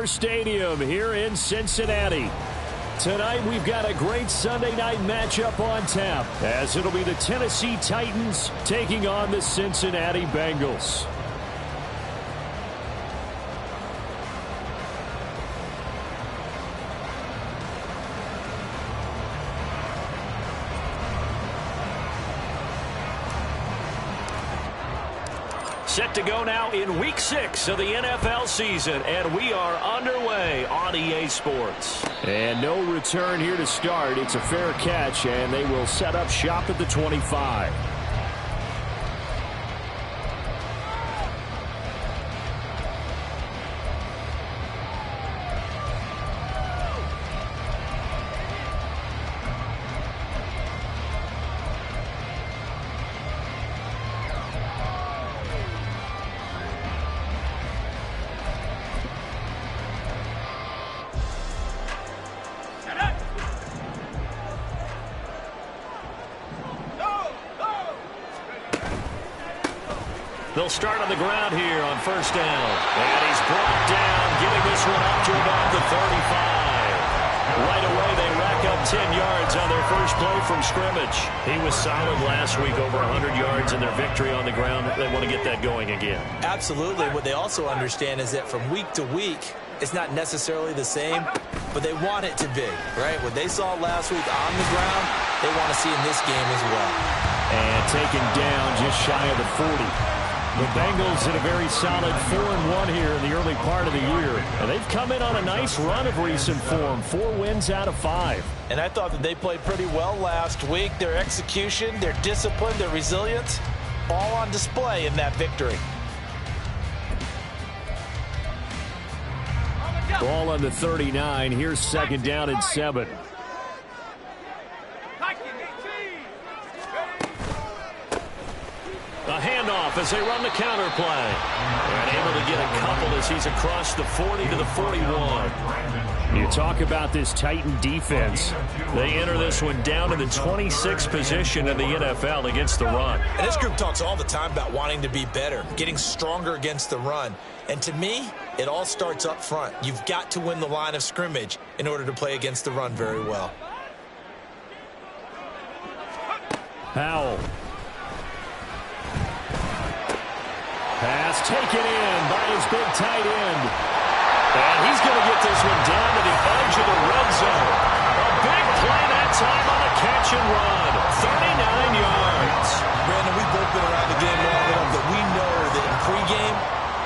Star Stadium here in Cincinnati. Tonight we've got a great Sunday night matchup on tap, as it'll be the Tennessee Titans taking on the Cincinnati Bengals. Set to go now in Week 6 of the NFL season, and we are underway on EA Sports. And no return here to start. It's a fair catch, and they will set up shop at the 25. They'll start on the ground here on first down. And he's brought down, getting this one up to about the 35. Right away, they rack up 10 yards on their first play from scrimmage. He was solid last week, over 100 yards in their victory on the ground. They want to get that going again. Absolutely. What they also understand is that from week to week, it's not necessarily the same, but they want it to be, right? What they saw last week on the ground, they want to see in this game as well. And taken down just shy of the 40. The Bengals in a very solid 4-1 here in the early part of the year. And they've come in on a nice run of recent form. 4 wins out of 5. And I thought that they played pretty well last week. Their execution, their discipline, their resilience, all on display in that victory. Ball on the 39. Here's second down and 7. A handoff as they run the counter play. And able to get a couple as he's across the 40 to the 41. You talk about this Titan defense. They enter this one down in the 26th position in the NFL against the run. And this group talks all the time about wanting to be better, getting stronger against the run. And to me, it all starts up front. You've got to win the line of scrimmage in order to play against the run very well. Powell. Pass taken in by his big tight end. And he's going to get this one down to the edge of the red zone. A big play that time on the catch and run. 39 yards. Brandon, we've both been around the game long enough that we know that in pregame,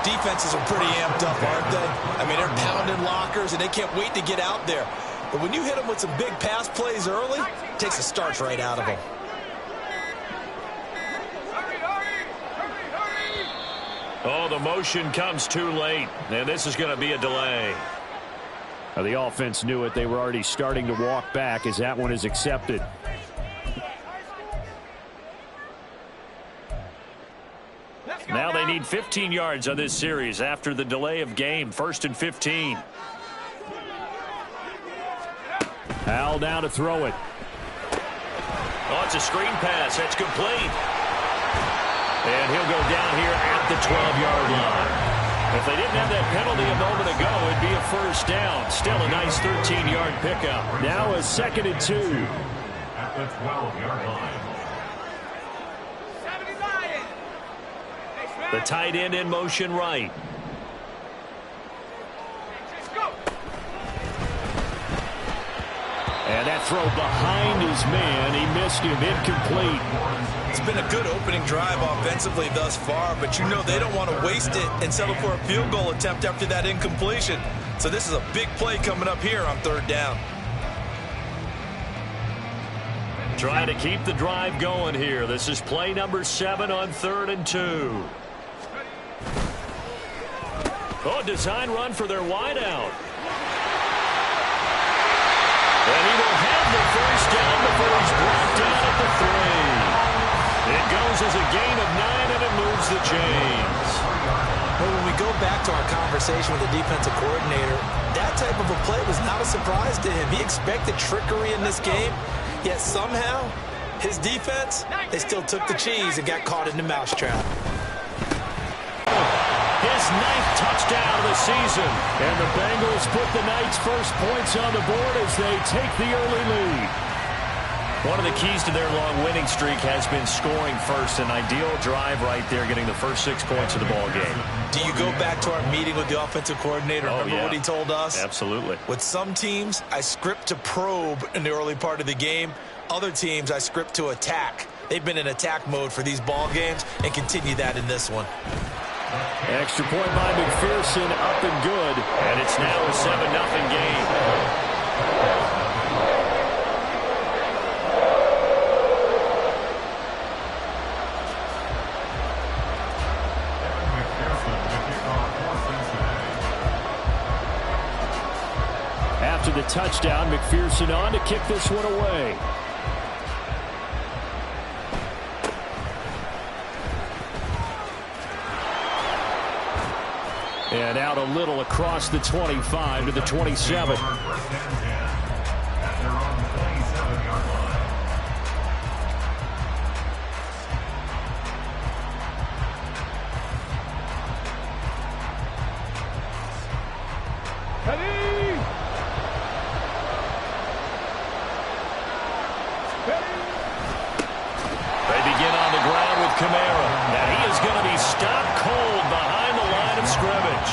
defenses are pretty amped up, aren't they? I mean, they're pounding lockers, and they can't wait to get out there. But when you hit them with some big pass plays early, it takes the starch right out of them. Oh, the motion comes too late, and this is going to be a delay. Now, the offense knew it. They were already starting to walk back as that one is accepted. Now they need 15 yards on this series after the delay of game. 1st and 15. Powell down to throw it. Oh, it's a screen pass. That's complete. And he'll go down here at the 12-yard line. If they didn't have that penalty a moment ago, it'd be a first down. Still a nice 13-yard pickup. Now a 2nd and 2. At the 12-yard line. The tight end in motion right. And that throw behind his man. He missed him. Incomplete. It's been a good opening drive offensively thus far, but you know they don't want to waste it and settle for a field goal attempt after that incompletion. So this is a big play coming up here on 3rd down. Trying to keep the drive going here. This is play number 7 on 3rd and 2. Oh, design run for their wideout. And he will have the first down before he's brought down at the 3. It goes as a gain of 9, and it moves the chains. But when we go back to our conversation with the defensive coordinator, that type of a play was not a surprise to him. He expected trickery in this game, yet somehow his defense, they still took the cheese and got caught in the mousetrap. His 9th touchdown down of the season. And the Bengals put the Knights' first points on the board as they take the early lead. One of the keys to their long winning streak has been scoring first. An ideal drive right there, getting the first 6 points of the ball game. Do you go back to our meeting with the offensive coordinator? Remember what he told us? Absolutely. With some teams, I script to probe in the early part of the game. Other teams, I script to attack. They've been in attack mode for these ball games and continue that in this one. Extra point by McPherson, up and good. And it's now a 7-0 game. After the touchdown, McPherson on to kick this one away. And out a little across the 25 to the 27. They begin on the ground with Kamara. Now he is going to be stopped cold behind the line of scrimmage.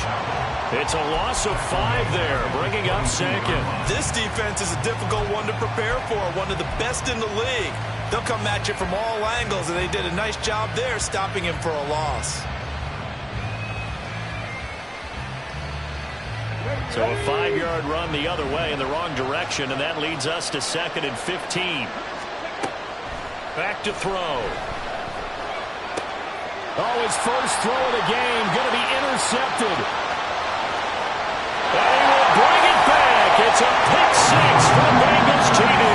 It's a loss of 5 there, bringing up second. This defense is a difficult one to prepare for, one of the best in the league. They'll come at you from all angles, and they did a nice job there stopping him for a loss. So a 5-yard run the other way in the wrong direction, and that leads us to 2nd and 15. Back to throw. Oh, his first throw of the game going to be intercepted. And he will bring it back. It's a pick 6 for the Bengals TD.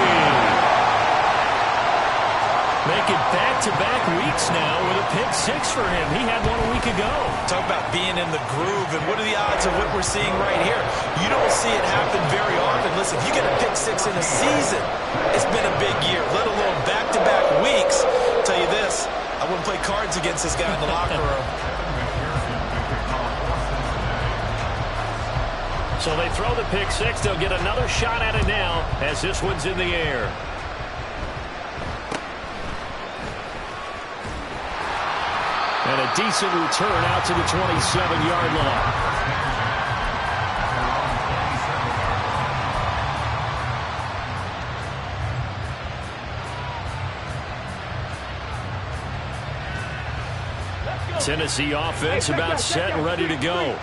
Making back-to-back weeks now with a pick 6 for him. He had one a week ago. Talk about being in the groove, and what are the odds of what we're seeing right here? You don't see it happen very often. Listen, if you get a pick 6 in a season, it's been a big year, let alone back-to-back weeks. I'll tell you this, I wouldn't play cards against this guy in the locker room. So they throw the pick 6. They'll get another shot at it now as this one's in the air. And a decent return out to the 27-yard line. Tennessee offense about set and ready to go.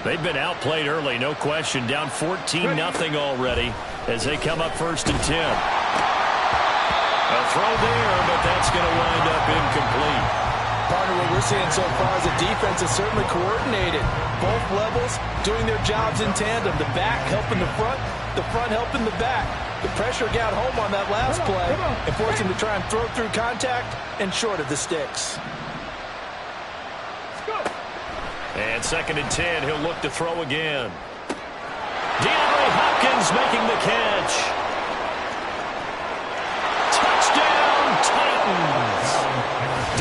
They've been outplayed early, no question. Down 14-0 already as they come up 1st and 10. A throw there, but that's going to wind up incomplete. Partner, what we're seeing so far is the defense is certainly coordinated. Both levels doing their jobs in tandem. The back helping the front helping the back. The pressure got home on that last play and forced him to try and throw through contact and short of the sticks. And 2nd and 10, he'll look to throw again. DeAndre Hopkins making the catch. Touchdown, Titans.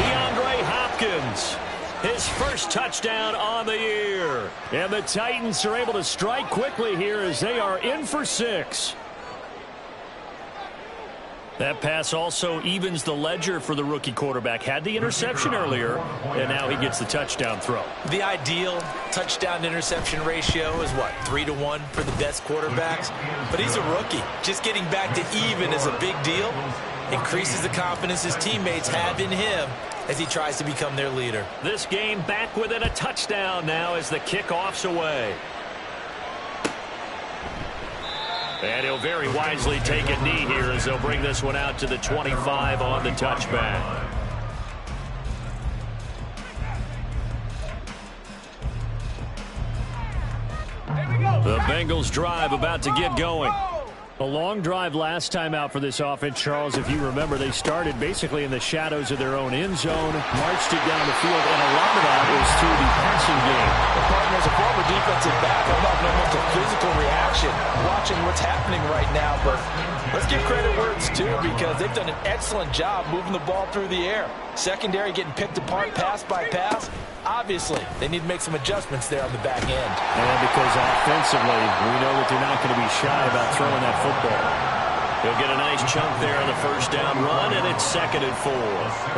DeAndre Hopkins, his first touchdown on the year. And the Titans are able to strike quickly here as they are in for 6. That pass also evens the ledger for the rookie quarterback. Had the interception earlier, and now he gets the touchdown throw. The ideal touchdown-interception ratio is what, 3-to-1 for the best quarterbacks? But he's a rookie. Just getting back to even is a big deal. Increases the confidence his teammates have in him as he tries to become their leader. This game back within a touchdown now as the kickoff's away. And he'll very wisely take a knee here as they'll bring this one out to the 25 on the touchback. The Bengals drive about to get going. A long drive last time out for this offense, Charles. If you remember, they started basically in the shadows of their own end zone, marched it down the field, and a lot of that was through the passing game. The partner, as a former defensive back, I'm not known to physical reaction watching what's happening right now, but let's give credit where it's due because they've done an excellent job moving the ball through the air. Secondary getting picked apart pass by pass. Obviously, they need to make some adjustments there on the back end. And because offensively, we know that they're not going to be shy about throwing that football. He'll get a nice chunk there on the first down run, and it's 2nd and 4.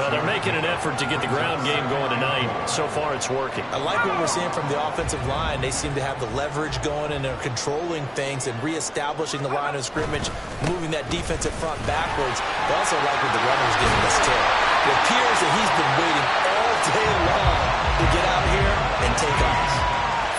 Well, they're making an effort to get the ground game going tonight. So far, it's working. I like what we're seeing from the offensive line. They seem to have the leverage going, and they're controlling things and reestablishing the line of scrimmage, moving that defensive front backwards. I also like what the runner's giving us, too. It appears that he's been waiting all day long to get out here and take off.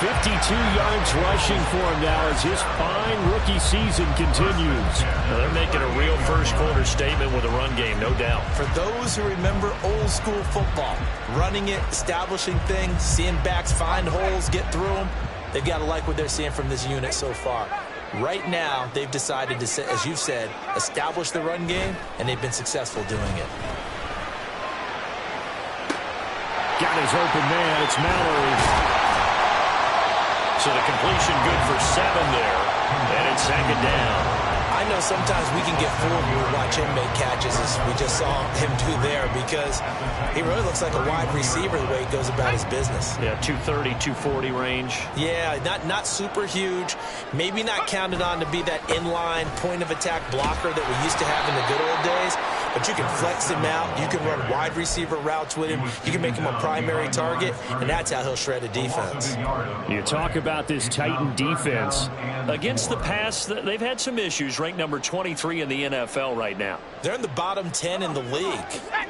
52 yards rushing for him now as his fine rookie season continues. Now they're making a real first-quarter statement with a run game, no doubt. For those who remember old-school football, running it, establishing things, seeing backs find holes, get through them, they've got to like what they're seeing from this unit so far. Right now, they've decided to, as you've said, establish the run game, and they've been successful doing it. Got his open man. It's Mallory. So the completion good for 7 there, and it's 2nd down. I know sometimes we can get fooled when we watch him make catches, as we just saw him do there, because he really looks like a wide receiver the way he goes about his business. Yeah, 230, 240 range. Yeah, not super huge. Maybe not counted on to be that inline point-of-attack blocker that we used to have in the good old days, but you can flex him out. You can run wide receiver routes with him. You can make him a primary target, and that's how he'll shred a defense. You talk about this Titan defense. Against the pass, they've had some issues. Ranked number 23 in the NFL right now. They're in the bottom 10 in the league.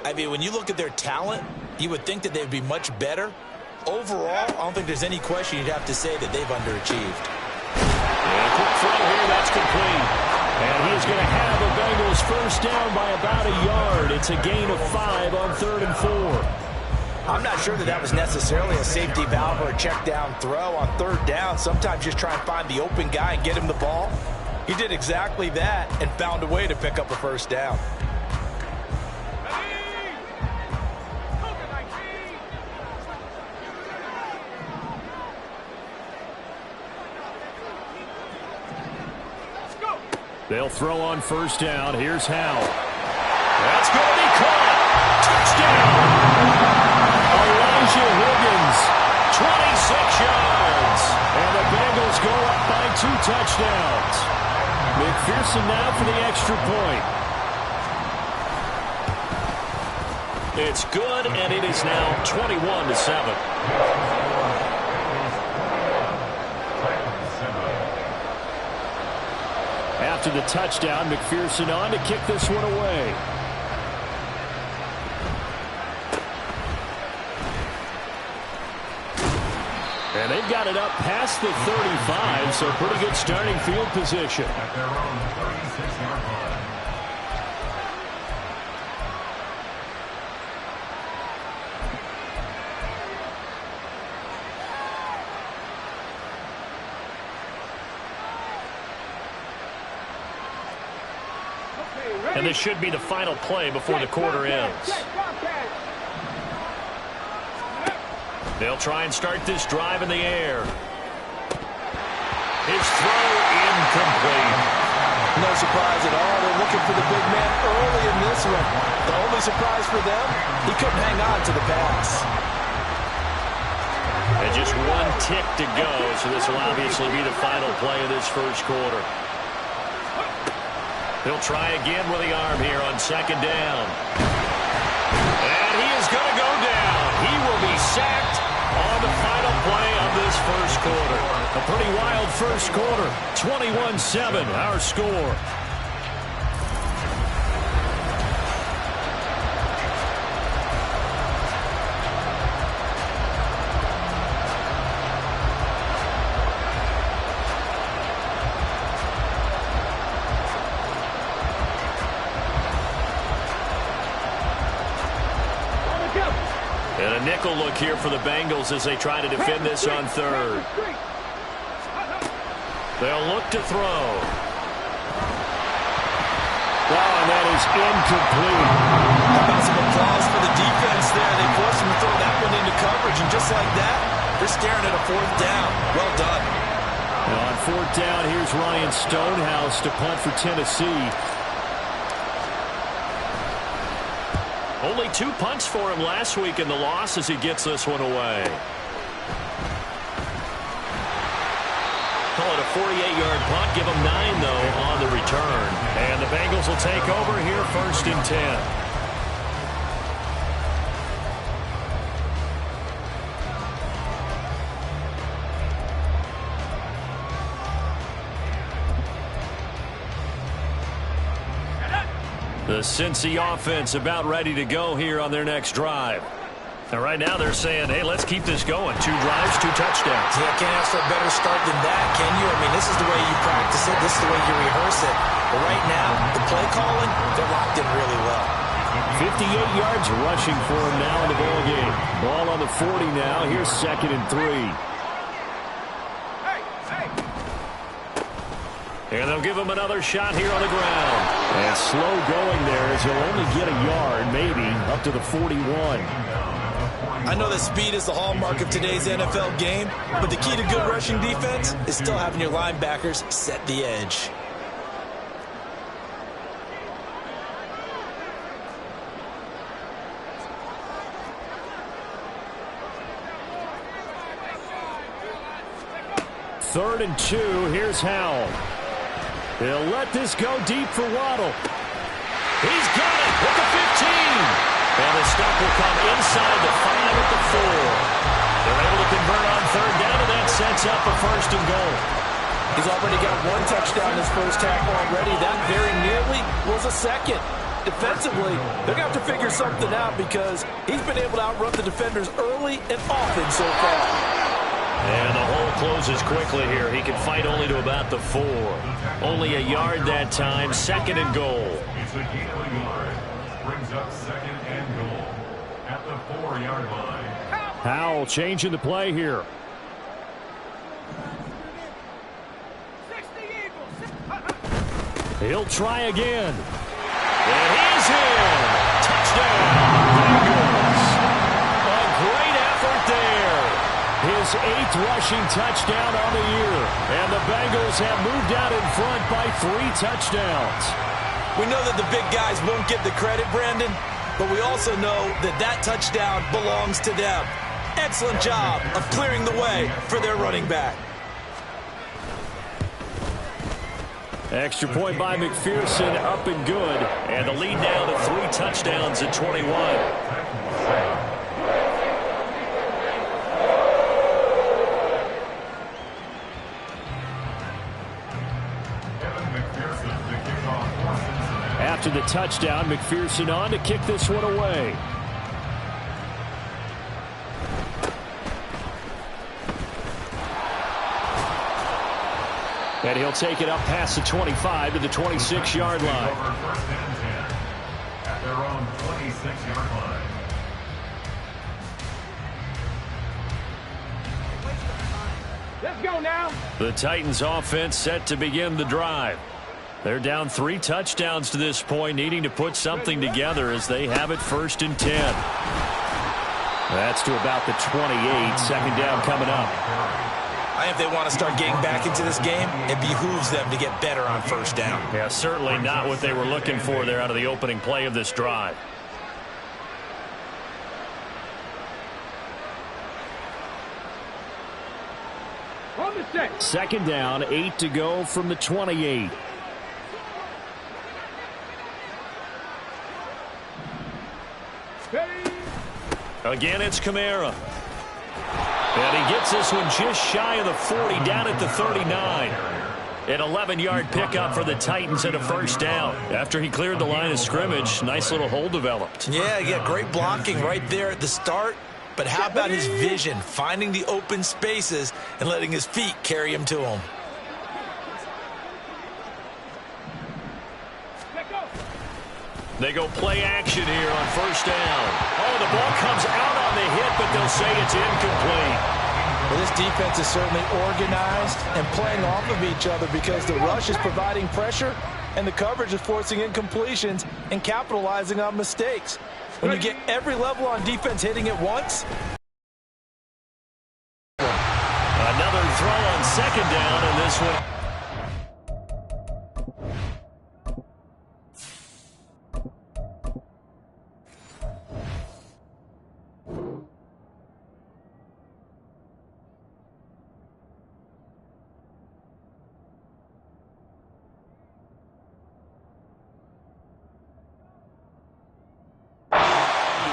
I mean, when you look at their talent, you would think that they'd be much better. Overall, I don't think there's any question you'd have to say that they've underachieved. Yeah, quick throw here, that's complete. And he's going to have the Bengals first down by about a yard. It's a gain of 5 on 3rd and 4. I'm not sure that was necessarily a safety valve or a check down throw on 3rd down. Sometimes just try and find the open guy and get him the ball. He did exactly that and found a way to pick up a first down. They'll throw on first down. Here's Howell. That's going to be caught. Touchdown. Elijah Higgins, 26 yards. And the Bengals go up by 2 touchdowns. McPherson now for the extra point. It's good, and it is now 21-7. After the touchdown, McPherson on to kick this one away. And they've got it up past the 35, so pretty good starting field position. At their own 36-yard line. And this should be the final play before the quarter ends. They'll try and start this drive in the air. His throw incomplete. No surprise at all. They're looking for the big man early in this one. The only surprise for them, he couldn't hang on to the pass. And just 1 tick to go, so this will obviously be the final play of this first quarter. He'll try again with the arm here on 2nd down. And he is going to go down. He will be sacked on the final play of this first quarter. A pretty wild first quarter. 21-7, our score. And a nickel look here for the Bengals as they try to defend this on 3rd. They'll look to throw. Wow, and that is incomplete. How about some applause for the defense there? They forced him to throw that one into coverage, and just like that, they're staring at a 4th down. Well done. Now on 4th down, here's Ryan Stonehouse to punt for Tennessee. Only 2 punts for him last week in the loss as he gets this one away. Call it a 48-yard punt. Give him 9, though, on the return. And the Bengals will take over here 1st and 10. The Cincy offense about ready to go here on their next drive. And right now they're saying, hey, let's keep this going. 2 drives, 2 touchdowns. Yeah, can't ask for a better start than that, can you? I mean, this is the way you practice it. This is the way you rehearse it. But right now, the play calling, they're locked in really well. 58 yards rushing for him now in the ball game. Ball on the 40 now. Here's 2nd and 3. And they'll give him another shot here on the ground. And slow going there as he'll only get a yard, maybe, up to the 41. I know that speed is the hallmark of today's NFL game, but the key to good rushing defense is still having your linebackers set the edge. Third and 2. Here's Howell. He'll let this go deep for Waddle. He's got it with the 15. And the stop will come inside the 5 at the 4. They're able to convert on 3rd down, and that sets up a 1st and goal. He's already got 1 touchdown in his first half already. That very nearly was a 2nd. Defensively, they're going to have to figure something out because he's been able to outrun the defenders early and often so far. And the hole closes quickly here. He can fight only to about the 4. Only a yard that time. 2nd and goal. It's a gain of a yard. Brings up 2nd and goal at the 4-yard line. Howell changing the play here. He'll try again. And he's in. Touchdown. Bengals. A great effort there. His 8th rushing touchdown on the year. And the Bengals have moved out in front by 3 touchdowns. We know that the big guys won't get the credit, Brandon, but we also know that that touchdown belongs to them. Excellent job of clearing the way for their running back. Extra point by McPherson, up and good. And the lead now to 3 touchdowns at 21. After the touchdown, McPherson on to kick this one away. And he'll take it up past the 25 to the 26-yard line. At their own 26-yard line. Let's go now. The Titans offense set to begin the drive. They're down 3 touchdowns to this point, needing to put something together as they have it 1st and 10. That's to about the 28. 2nd down coming up. I think if they want to start getting back into this game, it behooves them to get better on 1st down. Yeah, certainly not what they were looking for there out of the opening play of this drive. On the set. 2nd down, 8 to go from the 28. Again, it's Kamara. And he gets this one just shy of the 40, down at the 39. An 11-yard pickup for the Titans and a 1st down. After he cleared the line of scrimmage, nice little hole developed. Yeah, great blocking right there at the start. But how about his vision, finding the open spaces and letting his feet carry him to him? They go play action here on 1st down. Oh, the ball comes out on the hit, but they'll say it's incomplete. Well, this defense is certainly organized and playing off of each other because the rush is providing pressure and the coverage is forcing incompletions and capitalizing on mistakes. When you get every level on defense hitting at once. Another throw on 2nd down, and this one.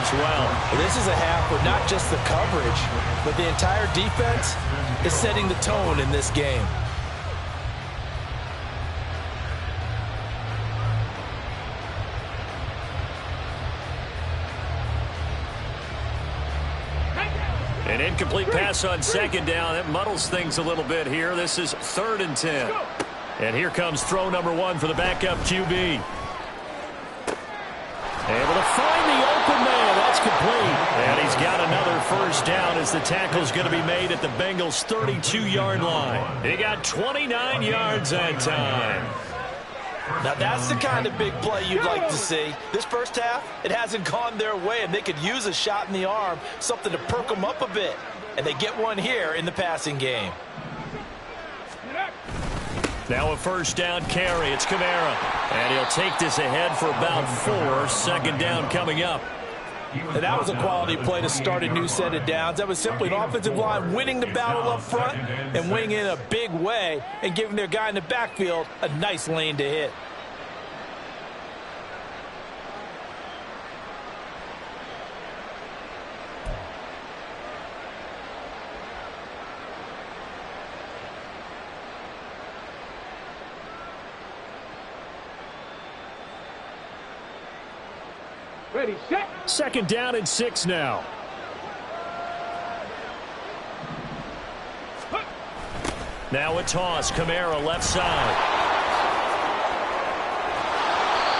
as well. This is a half where not just the coverage, but the entire defense is setting the tone in this game. An incomplete pass on second down. It muddles things a little bit here. This is 3rd and 10. And here comes throw number 1 for the backup QB. Able to find the open man. That's complete. And he's got another first down as the tackle's going to be made at the Bengals' 32-yard line. He got 29 yards that time. Now that's the kind of big play you'd like to see. This first half, it hasn't gone their way, and they could use a shot in the arm, something to perk them up a bit. And they get one here in the passing game. Now a first down carry. It's Kamara. And he'll take this ahead for about 4. 2nd down coming up. And that was a quality play to start a new set of downs. That was simply an offensive line winning the battle up front and winning in a big way and giving their guy in the backfield a nice lane to hit. Ready, set. 2nd down and 6 now. Now a toss. Kamara left side.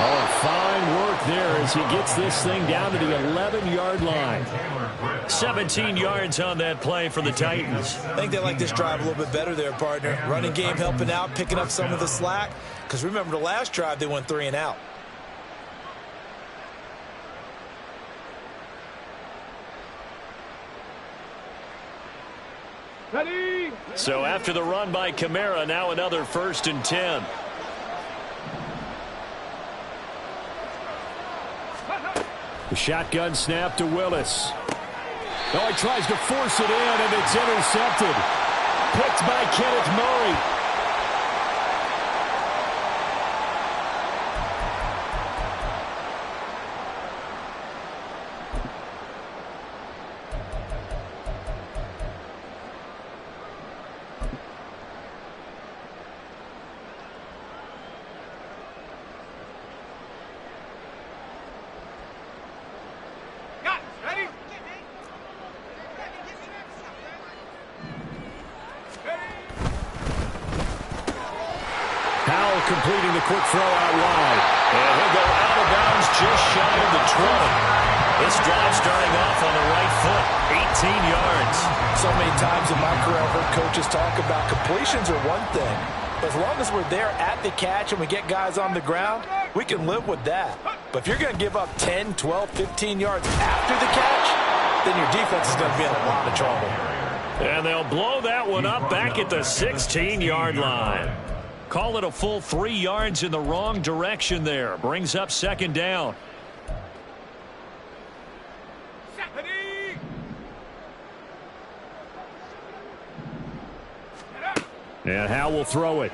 Oh, fine work there as he gets this thing down to the 11-yard line. 17 yards on that play for the Titans. I think they like this drive a little bit better there, partner. Running game helping out, picking up some of the slack. Because remember the last drive, they went 3 and out. Ready. So after the run by Kamara, now another 1st and 10. The shotgun snap to Willis. Oh, he tries to force it in, and it's intercepted. Picked by Kenneth Murray. Completing the quick throw out wide. And he'll go out of bounds just shy of the 20. This drive starting off on the right foot. 18 yards. So many times in my career I've heard coaches talk about completions are one thing. But as long as we're there at the catch and we get guys on the ground, we can live with that. But if you're going to give up 10, 12, 15 yards after the catch, then your defense is going to be in a lot of trouble. And they'll blow that one up back at the 16-yard line. Call it a full 3 yards in the wrong direction there. Brings up 2nd down. And Howe will throw it.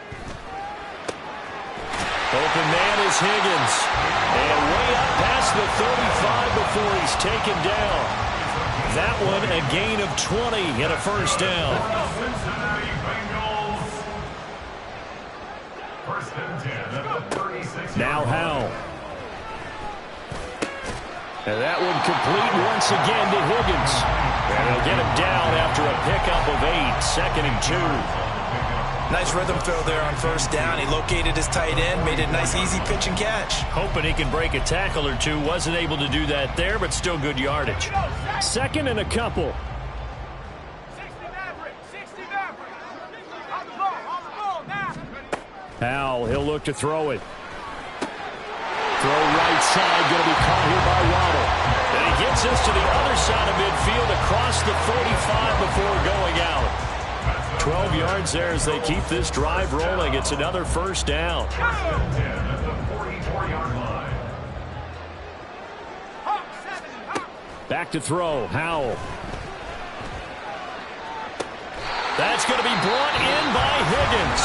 Open man is Higgins. And way up past the 35 before he's taken down. That one a gain of 20 and a first down. Now Howe. And that one complete once again to Higgins. And he'll get him down after a pickup of 8. 2nd and 2. Nice rhythm throw there on first down. He located his tight end, made it a nice easy pitch and catch. Hoping he can break a tackle or two. Wasn't able to do that there, but still good yardage. 2nd and a couple. 60 Maverick. On the ball now. Howell, he'll look to throw it. Throw right side, going to be caught here by Waddle. And he gets us to the other side of midfield across the 45 before going out. 12 yards there as they keep this drive rolling. It's another first down. Back to throw, Howell. That's going to be brought in by Higgins.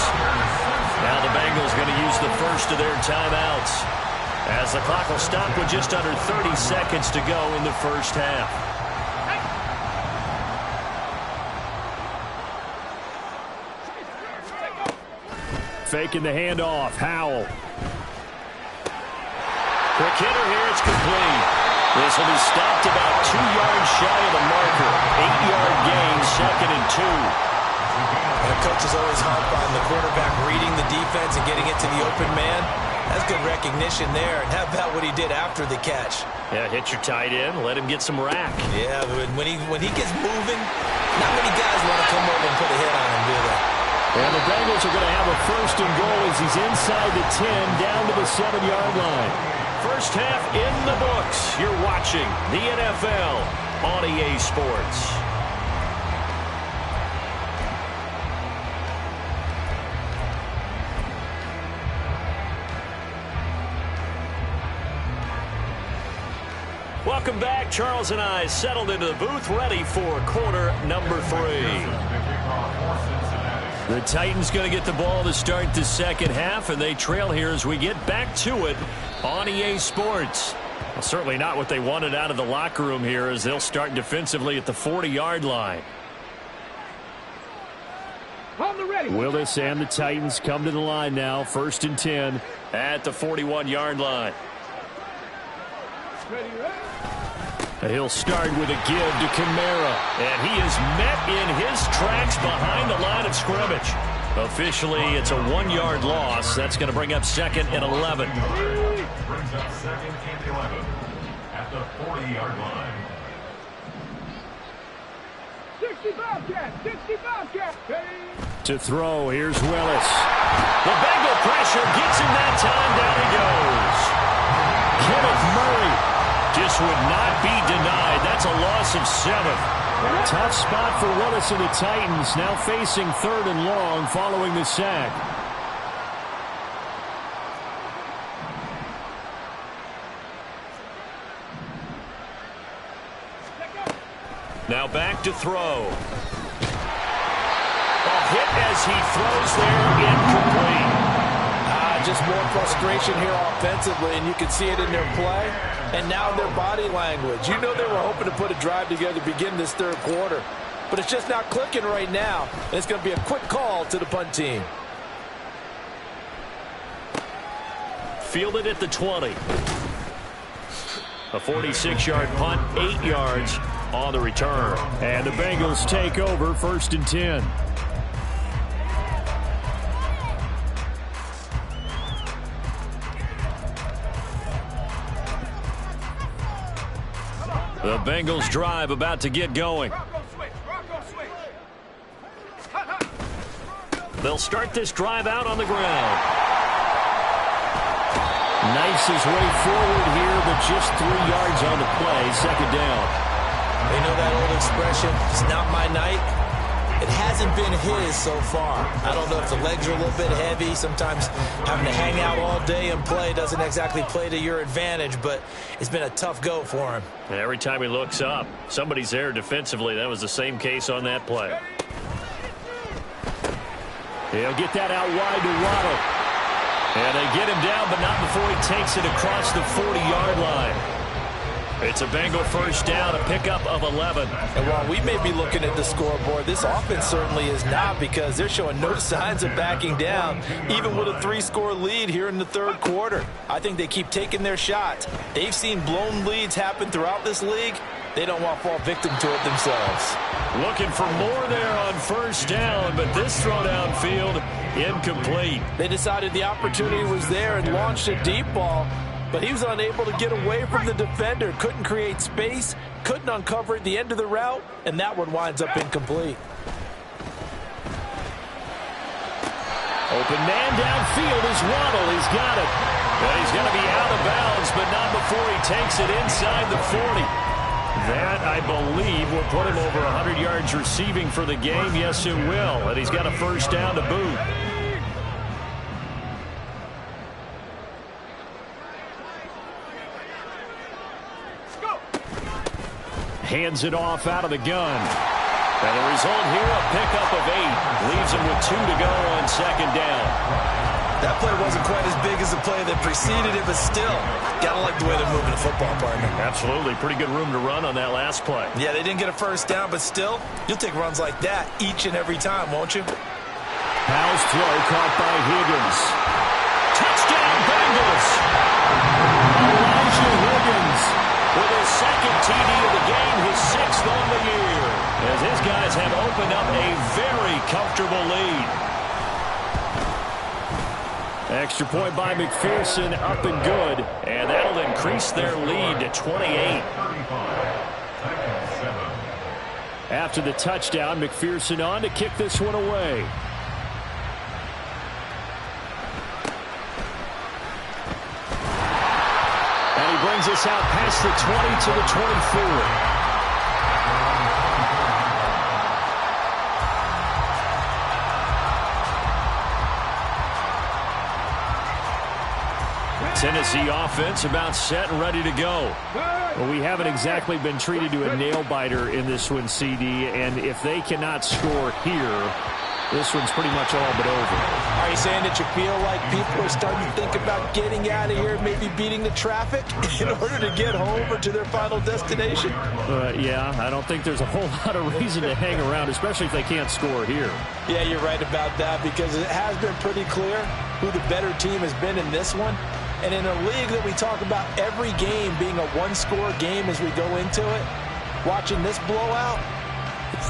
Now the Bengals going to use the first of their timeouts. As the clock will stop with just under 30 seconds to go in the first half. Faking the handoff. Howell. Quick hitter here. It's complete. This will be stopped about 2 yards shy of the marker. 8-yard gain, 2nd and 2. And the coach is always harped on the quarterback reading the defense and getting it to the open man. That's good recognition there. And how about what he did after the catch? Yeah, hit your tight end. Let him get some rack. Yeah, when he gets moving, not many guys want to come over and put a hit on him, do they? And the Bengals are going to have a 1st and goal as he's inside the 10, down to the 7-yard line. First half in the books. You're watching the NFL on EA Sports. Welcome back. Charles and I settled into the booth, ready for quarter number 3. The Titans going to get the ball to start the second half, and they trail here as we get back to it on EA Sports. Well, certainly not what they wanted out of the locker room here as they'll start defensively at the 40-yard line. Willis and the Titans come to the line now. 1st and 10 at the 41-yard line. He'll start with a give to Kamara, and he is met in his tracks behind the line of scrimmage. Officially, it's a 1-yard loss. That's going to bring up 2nd and 11. Brings up 2nd and 11 at the 40-yard line. 65 cat. To throw, here's Willis. The Bengal pressure gets him that time. Down he goes. Kenneth Murray just would not be denied. That's a loss of 7. Tough spot for Willis and the Titans, now facing 3rd and long following the sack. Now back to throw. A hit as he throws there, incomplete. Just more frustration here offensively, and you can see it in their play and now their body language. You know they were hoping to put a drive together to begin this 3rd quarter, but it's just not clicking right now, and it's going to be a quick call to the punt team. Fielded at the 20. A 46-yard punt, 8 yards on the return. And the Bengals take over 1st and 10. The Bengals drive about to get going. They'll start this drive out on the ground. Nice his way forward here, but just 3 yards on the play. 2nd down. You know that old expression, it's not my night? It hasn't been his so far. I don't know if the legs are a little bit heavy. Sometimes having to hang out all day and play doesn't exactly play to your advantage, but it's been a tough go for him. And every time he looks up, somebody's there defensively. That was the same case on that play. He'll get that out wide to Waddle. And they get him down, but not before he takes it across the 40-yard line. It's a Bengal 1st down, a pickup of 11. And while we may be looking at the scoreboard, this offense certainly is not, because they're showing no signs of backing down, even with a 3-score lead here in the 3rd quarter. I think they keep taking their shots. They've seen blown leads happen throughout this league. They don't want to fall victim to it themselves. Looking for more there on 1st down, but this throw downfield, incomplete. They decided the opportunity was there and launched a deep ball, but he was unable to get away from the defender, couldn't create space, couldn't uncover at the end of the route, and that one winds up incomplete. Open man downfield is Waddle. He's got it. And he's going to be out of bounds, but not before he takes it inside the 40. That, I believe, will put him over 100 yards receiving for the game. Yes, it will. And he's got a 1st down to boot. Hands it off out of the gun. And the result here, a pickup of 8. Leaves him with 2 to go on 2nd down. That play wasn't quite as big as the play that preceded it, but still, gotta like the way they're moving the football, partner. Absolutely. Pretty good room to run on that last play. Yeah, they didn't get a first down, but still, you'll take runs like that each and every time, won't you? Powell's throw caught by Higgins. Touchdown, Bengals! Elijah Higgins with his second TD of the game, his 6th on the year, as his guys have opened up a very comfortable lead. Extra point by McPherson, up and good, and that'll increase their lead to 28. After the touchdown, McPherson on to kick this one away. And he brings us out past the 20 to the 24. Tennessee offense about set and ready to go. Well, we haven't exactly been treated to a nail-biter in this one, CD, and if they cannot score here, this one's pretty much all but over. Are you saying that you feel like people are starting to think about getting out of here, maybe beating the traffic in order to get home or to their final destination? Yeah, I don't think there's a whole lot of reason to hang around, especially if they can't score here. Yeah, you're right about that, because it has been pretty clear who the better team has been in this one. And in a league that we talk about every game being a one-score game as we go into it, watching this blowout,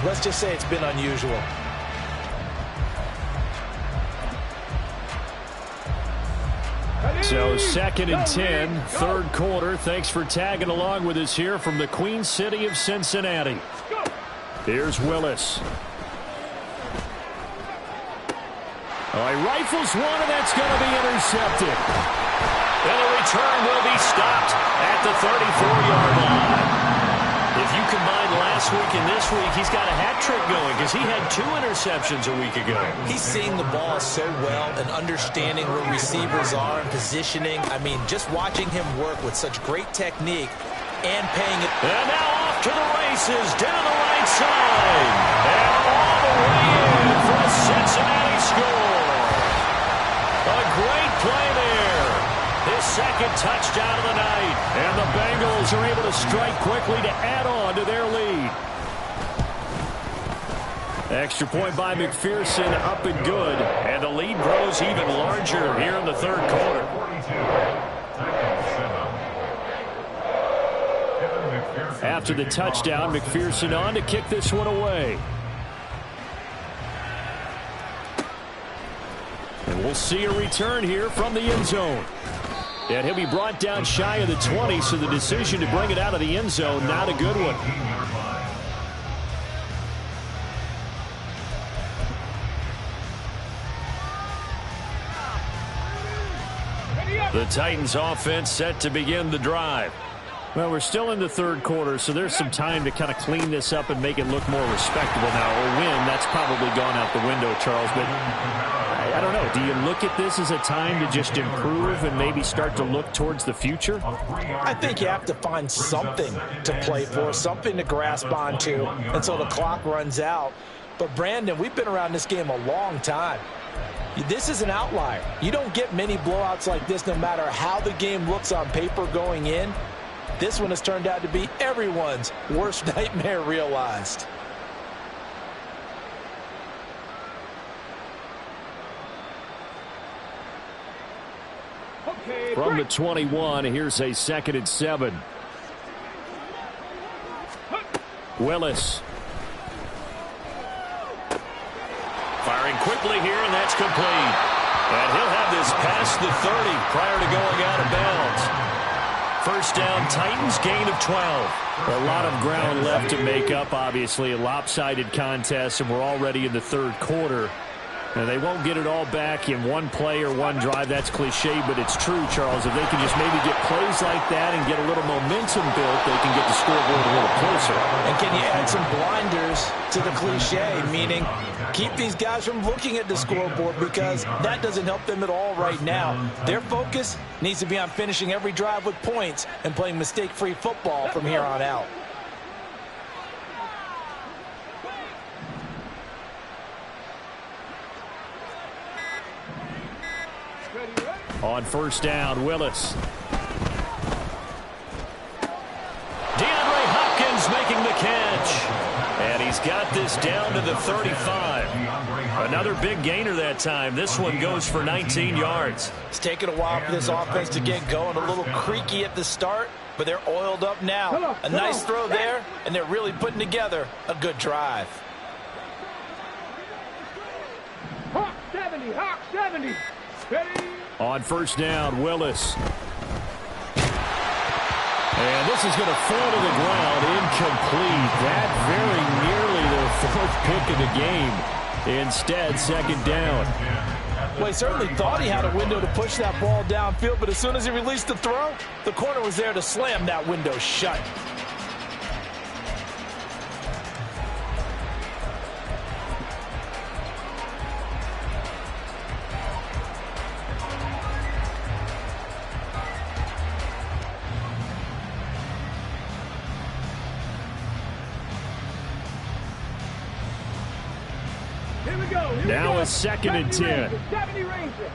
let's just say it's been unusual. So 2nd and 10, third quarter. Thanks for tagging along with us here from the Queen City of Cincinnati. Here's Willis. Oh, he rifles one, and that's going to be intercepted. And the return will be stopped at the 34-yard line. If you combine last week and this week, he's got a hat trick going because he had 2 interceptions a week ago. He's seeing the ball so well and understanding where receivers are and positioning. I mean, just watching him work with such great technique and paying it. And now off to the races, down the right side. And all the way in for a Cincinnati score. A great play there. His 2nd touchdown of the night. And the Bengals are able to strike quickly to add on to their lead. Extra point by McPherson, up and good. And the lead grows even larger here in the third quarter. After the touchdown, McPherson on to kick this one away. And we'll see a return here from the end zone. And he'll be brought down shy of the 20, so the decision to bring it out of the end zone, not a good one. The Titans offense set to begin the drive. Well, we're still in the third quarter, so there's some time to kind of clean this up and make it look more respectable now. A win, that's probably gone out the window, Charles, but I don't know. Do you look at this as a time to just improve and maybe start to look towards the future? I think you have to find something to play for, something to grasp onto until the clock runs out. But, Brandon, we've been around this game a long time. This is an outlier. You don't get many blowouts like this no matter how the game looks on paper going in. This one has turned out to be everyone's worst nightmare realized. From the 21, here's a 2nd and 7. Willis. Firing quickly here, and that's complete. And he'll have this past the 30 prior to going out of bounds. First down, Titans, gain of 12. A lot of ground left to make up, obviously. A lopsided contest, and we're already in the third quarter. And they won't get it all back in one play or one drive. That's cliche, but it's true, Charles. If they can just maybe get plays like that and get a little momentum built, they can get the scoreboard a little closer. And can you add some blinders to the cliche, meaning keep these guys from looking at the scoreboard, because that doesn't help them at all right now. Their focus needs to be on finishing every drive with points and playing mistake-free football from here on out. On first down, Willis. DeAndre Hopkins making the catch. And he's got this down to the 35. Another big gainer that time. This one goes for 19 yards. It's taken a while for this offense to get going. A little creaky at the start, but they're oiled up now. A nice throw there, and they're really putting together a good drive. Hawk 70, Hawk 70. Ready? On first down, Willis. And this is going to fall to the ground, incomplete. That very nearly the fourth pick of the game. Instead, second down. Well, he certainly thought he had a window to push that ball downfield, but as soon as he released the throw, the corner was there to slam that window shut. Now a second and 10. 70 Ranger.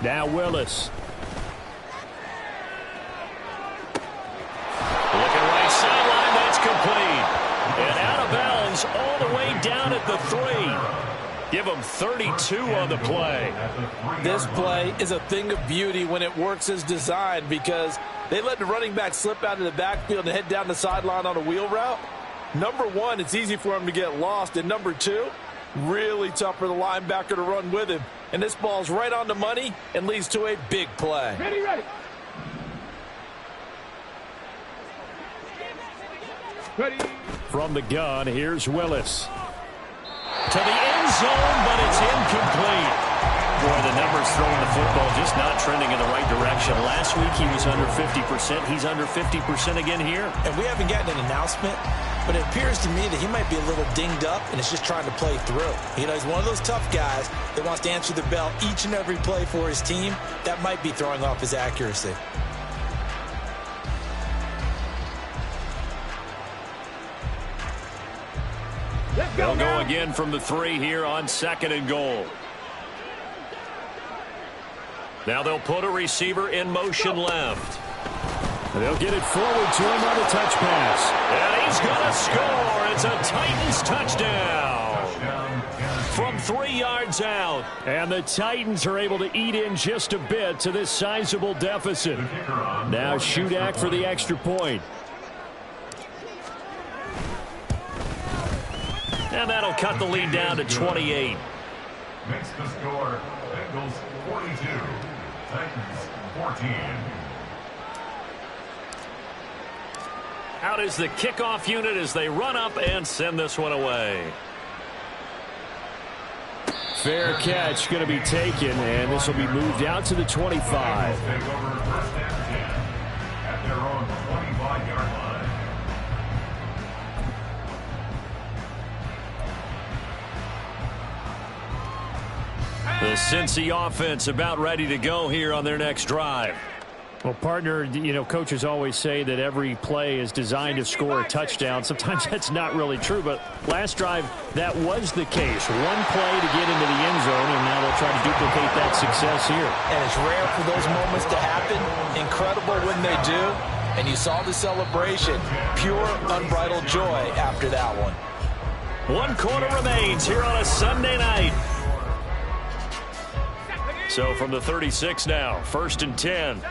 Now Willis. Looking right sideline, that's complete. And out of bounds all the way down at the 3. Give them 32 on the play. This play is a thing of beauty when it works as designed because they let the running back slip out of the backfield and head down the sideline on a wheel route. Number one, it's easy for him to get lost. And number two, really tough for the linebacker to run with him. And this ball's right on the money and leads to a big play. Ready, ready. Ready. From the gun, here's Willis. To the end zone, but it's incomplete. Boy, the numbers throwing the football just not trending in the right direction. Last week he was under 50%. He's under 50% again here. And we haven't gotten an announcement, but it appears to me that he might be a little dinged up and is just trying to play through. You know, he's one of those tough guys that wants to answer the bell each and every play for his team. That might be throwing off his accuracy. They'll go again from the 3 here on second and goal. Now they'll put a receiver in motion left. They'll get it forward to him on a touch pass. And he's going to score. It's a Titans touchdown. From 3 yards out. And the Titans are able to eat in just a bit to this sizable deficit. Now Shudak for the extra point. And that'll cut the lead down to 28. Makes the score Bengals 42, Titans 14. Out is the kickoff unit as they run up and send this one away. Fair catch going to be taken, and this will be moved out to the 25. Take over first and 10 at their own 25-yard line. The Cincy offense about ready to go here on their next drive. Well, partner, you know, coaches always say that every play is designed to score a touchdown. Sometimes that's not really true, but last drive, that was the case. One play to get into the end zone, and now they'll try to duplicate that success here. And it's rare for those moments to happen. Incredible when they do. And you saw the celebration. Pure, unbridled joy after that one. 1 quarter remains here on a Sunday night. So from the 36 now, first and 10.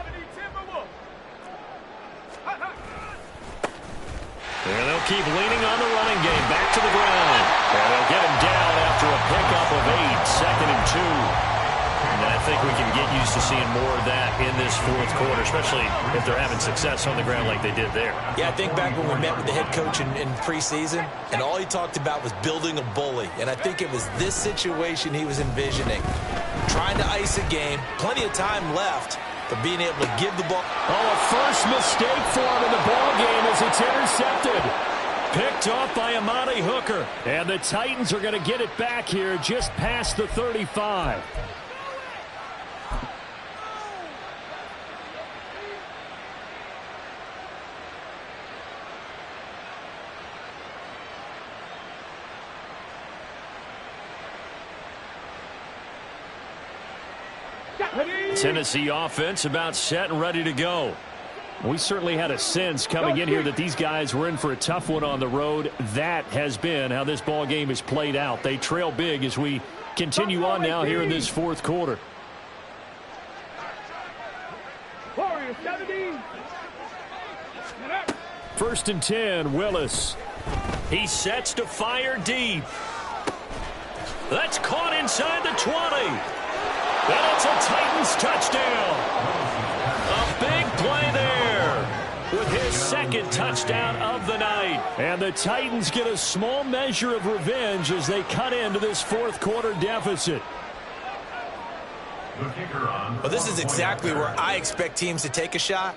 And they'll keep leaning on the running game. Back to the ground. And they'll get him down after a pickup of 8. Second and 2. And I think we can get used to seeing more of that in this fourth quarter, especially if they're having success on the ground like they did there. Yeah, I think back when we met with the head coach in preseason, and all he talked about was building a bully. And I think it was this situation he was envisioning. Trying to ice a game, plenty of time left, but being able to give the ball. Oh, a first mistake for him in the ball game as it's intercepted. Picked off by Amani Hooker. And the Titans are going to get it back here just past the 35. Tennessee offense about set and ready to go. We certainly had a sense coming in here that these guys were in for a tough one on the road. That has been how this ball game is played out. They trail big as we continue on now here in this fourth quarter. First and 10, Willis. He sets to fire deep. That's caught inside the 20. And it's a Titans touchdown. A big play there with his second touchdown of the night. And the Titans get a small measure of revenge as they cut into this fourth quarter deficit. Well, this is exactly where I expect teams to take a shot.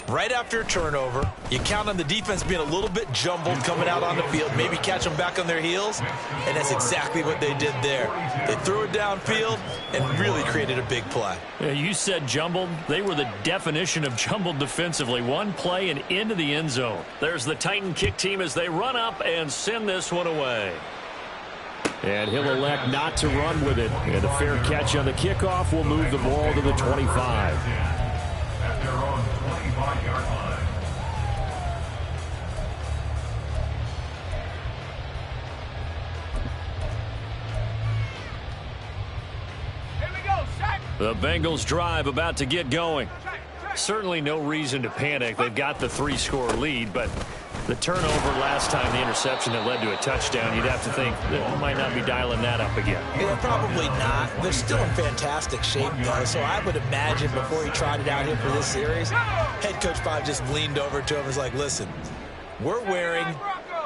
Right after a turnover, you count on the defense being a little bit jumbled coming out on the field, maybe catch them back on their heels, and that's exactly what they did there. They threw it downfield and really created a big play. Yeah, you said jumbled. They were the definition of jumbled defensively. One play and into the end zone. There's the Titan kick team as they run up and send this one away. And he'll elect not to run with it. And a fair catch on the kickoff will move the ball to the 25. At their own 25-yard line. Here we go, Shaq. The Bengals drive about to get going. Certainly no reason to panic. They've got the 3-score lead, but the turnover last time, the interception that led to a touchdown, you'd have to think that they might not be dialing that up again. Yeah, probably not. They're still in fantastic shape, though, so I would imagine before he trotted out here for this series, head coach probably just leaned over to him and was like, listen, we're wearing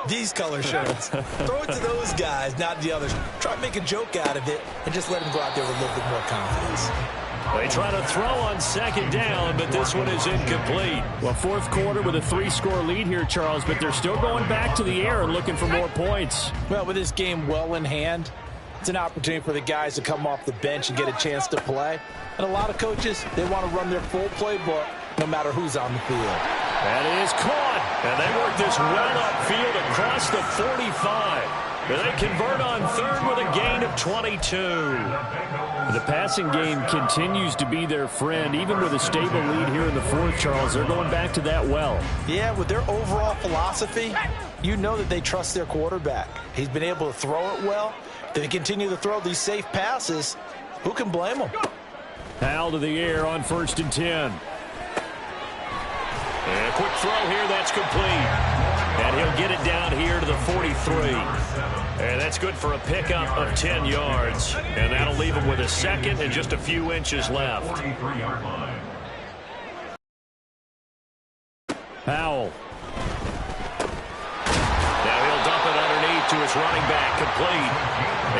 these color shirts. Throw it to those guys, not the others. Try to make a joke out of it and just let them go out there with a little bit more confidence. They try to throw on second down, but this one is incomplete. Well, fourth quarter with a 3-score lead here, Charles, but they're still going back to the air and looking for more points. Well, with this game well in hand, it's an opportunity for the guys to come off the bench and get a chance to play. And a lot of coaches, they want to run their full playbook no matter who's on the field. That is caught, and they work this well upfield across the 45. They convert on third with a gain of 22. The passing game continues to be their friend, even with a stable lead here in the fourth, Charles. They're going back to that well. Yeah, with their overall philosophy, you know that they trust their quarterback. He's been able to throw it well. If they continue to throw these safe passes, who can blame them? Powell to the air on first and 10. And a quick throw here, that's complete. And he'll get it down here to the 43. And that's good for a pickup of 10 yards. And that'll leave him with a second and just a few inches left. 43-yard line. Powell. Now he'll dump it underneath to his running back, complete.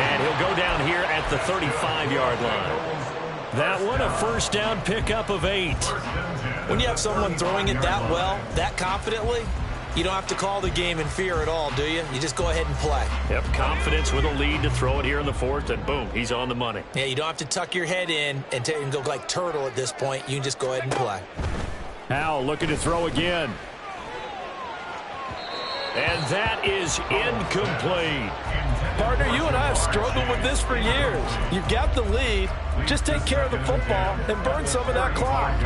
And he'll go down here at the 35-yard line. That one, a first down pickup of 8. When you have someone throwing it that well, that confidently, you don't have to call the game in fear at all, do you? You just go ahead and play. Yep, confidence with a lead to throw it here in the fourth, and boom, he's on the money. Yeah, you don't have to tuck your head in and go like turtle at this point. You can just go ahead and play. Powell looking to throw again. And that is incomplete. Partner, you and I have struggled with this for years. You've got the lead. Just take care of the football and burn some of that clock.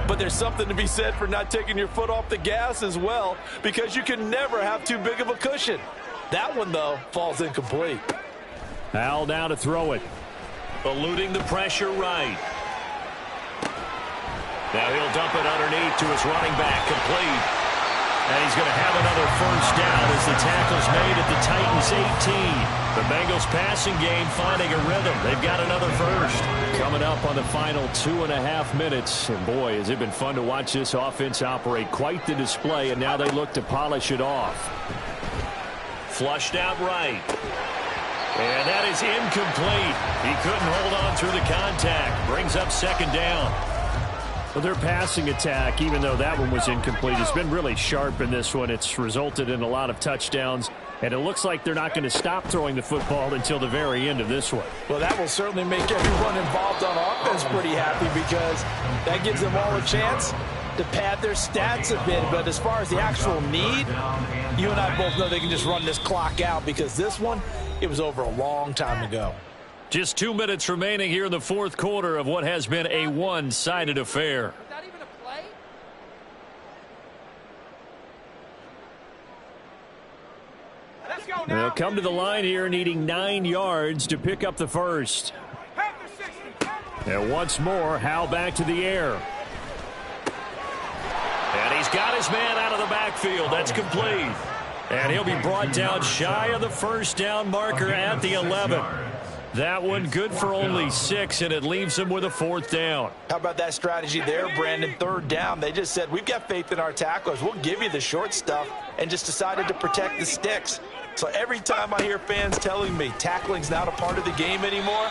But there's something to be said for not taking your foot off the gas as well, because you can never have too big of a cushion. That one, though, falls incomplete. Powell down to throw it. Eluding the pressure right. Now he'll dump it underneath to his running back, complete. And he's going to have another first down as the tackle's made at the Titans' 18. The Bengals passing game finding a rhythm. They've got another first. Coming up on the final 2.5 minutes. And boy, has it been fun to watch this offense operate. Quite the display, and now they look to polish it off. Flushed out right. And that is incomplete. He couldn't hold on through the contact. Brings up second down. Well, their passing attack, even though that one was incomplete, has been really sharp in this one. It's resulted in a lot of touchdowns, and it looks like they're not going to stop throwing the football until the very end of this one. Well, that will certainly make everyone involved on offense pretty happy, because that gives them all a chance to pad their stats a bit. But as far as the actual need, you and I both know they can just run this clock out, because this one, it was over a long time ago. Just 2 minutes remaining here in the fourth quarter of what has been a one-sided affair. Is that even a play? Let's go now. They'll come to the line here needing 9 yards to pick up the first. And once more, Howell back to the air. And he's got his man out of the backfield. That's complete. And he'll be brought down shy of the first down marker at the 11. That one good for only 6, and it leaves him with a 4th down. How about that strategy there, Brandon? 3rd down. They just said, we've got faith in our tacklers. We'll give you the short stuff, and just decided to protect the sticks. So every time I hear fans telling me tackling's not a part of the game anymore,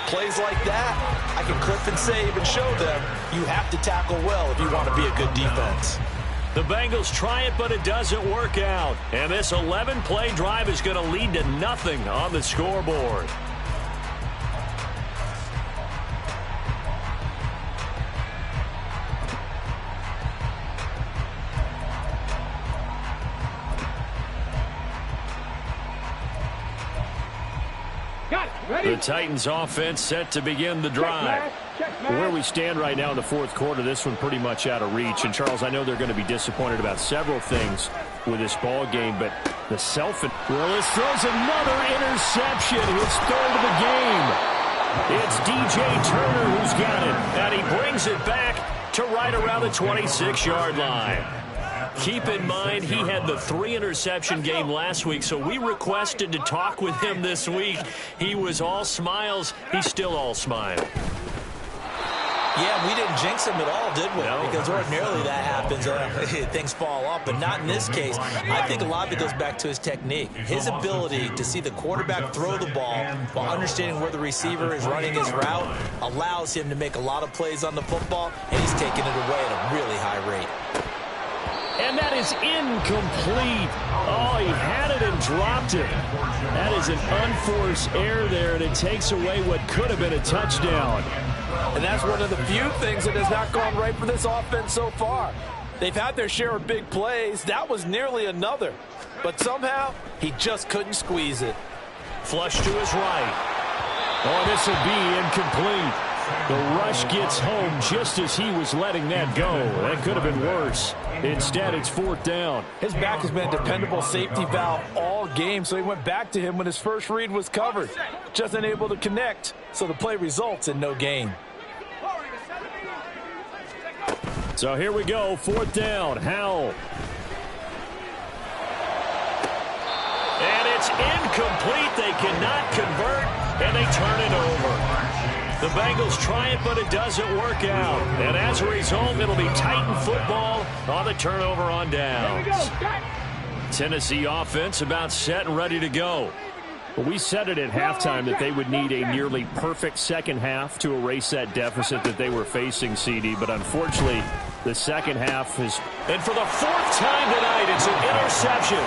plays like that, I can clip and save and show them you have to tackle well if you want to be a good defense. The Bengals try it, but it doesn't work out. And this 11-play drive is going to lead to nothing on the scoreboard. The Titans offense set to begin the drive. Where we stand right now in the fourth quarter, this one pretty much out of reach. And, Charles, I know they're going to be disappointed about several things with this ball game, but the Willis throws another interception, his 3rd of the game. It's DJ Turner who's got it, and he brings it back to right around the 26-yard line. Keep in mind, he had the 3-interception game last week, so we requested to talk with him this week. He was all smiles. He's still all smile. Yeah, we didn't jinx him at all, did we? No. Because ordinarily that happens. Things fall off, but not in this case. I think a lot of it goes back to his technique. His ability to see the quarterback throw the ball while understanding where the receiver is running his route allows him to make a lot of plays on the football, and he's taking it away at a really high rate. And that is incomplete. Oh, he had it and dropped it. That is an unforced error there, and it takes away what could have been a touchdown. And that's one of the few things that has not gone right for this offense so far. They've had their share of big plays. That was nearly another. But somehow, he just couldn't squeeze it. Flush to his right. Oh, this will be incomplete. The rush gets home just as he was letting that go. That could have been worse. Instead, it's 4th down. His back has been a dependable safety valve all game, so he went back to him when his first read was covered. Just unable to connect, so the play results in no gain. So here we go, 4th down, Howell. And it's incomplete. They cannot convert, and they turn it over. The Bengals try it, but it doesn't work out. And as a result, it'll be Titan football on the turnover on downs. Tennessee offense about set and ready to go. Well, we said it at halftime that they would need a nearly perfect second half to erase that deficit that they were facing, CD. But unfortunately, the second half is... And for the 4th time tonight, it's an interception.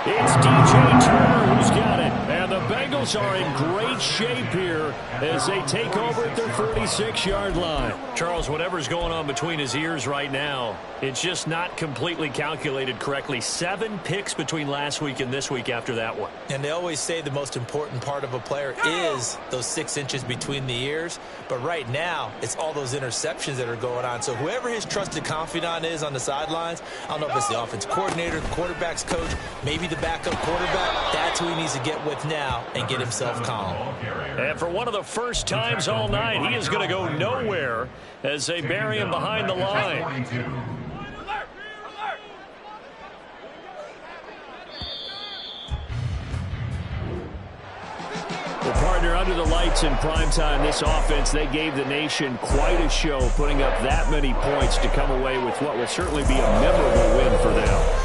It's DJ Turner who's got it. And the Bengals are in great shape here as they take over at their 46-yard line. Charles, whatever's going on between his ears right now, it's just not completely calculated correctly. 7 picks between last week and this week after that one. And they always say the most important part of a player is those 6 inches between the ears. But right now, it's all those interceptions that are going on. So whoever his trusted confidant is on the sidelines, I don't know if it's the offense coordinator, the quarterback's coach, maybe the backup quarterback, that's who he needs to get with now and get himself calm. And for one of the first times all night, he is going to go nowhere as they bury him behind the line. Well, partner, under the lights in primetime, this offense, they gave the nation quite a show, putting up that many points to come away with what will certainly be a memorable win for them.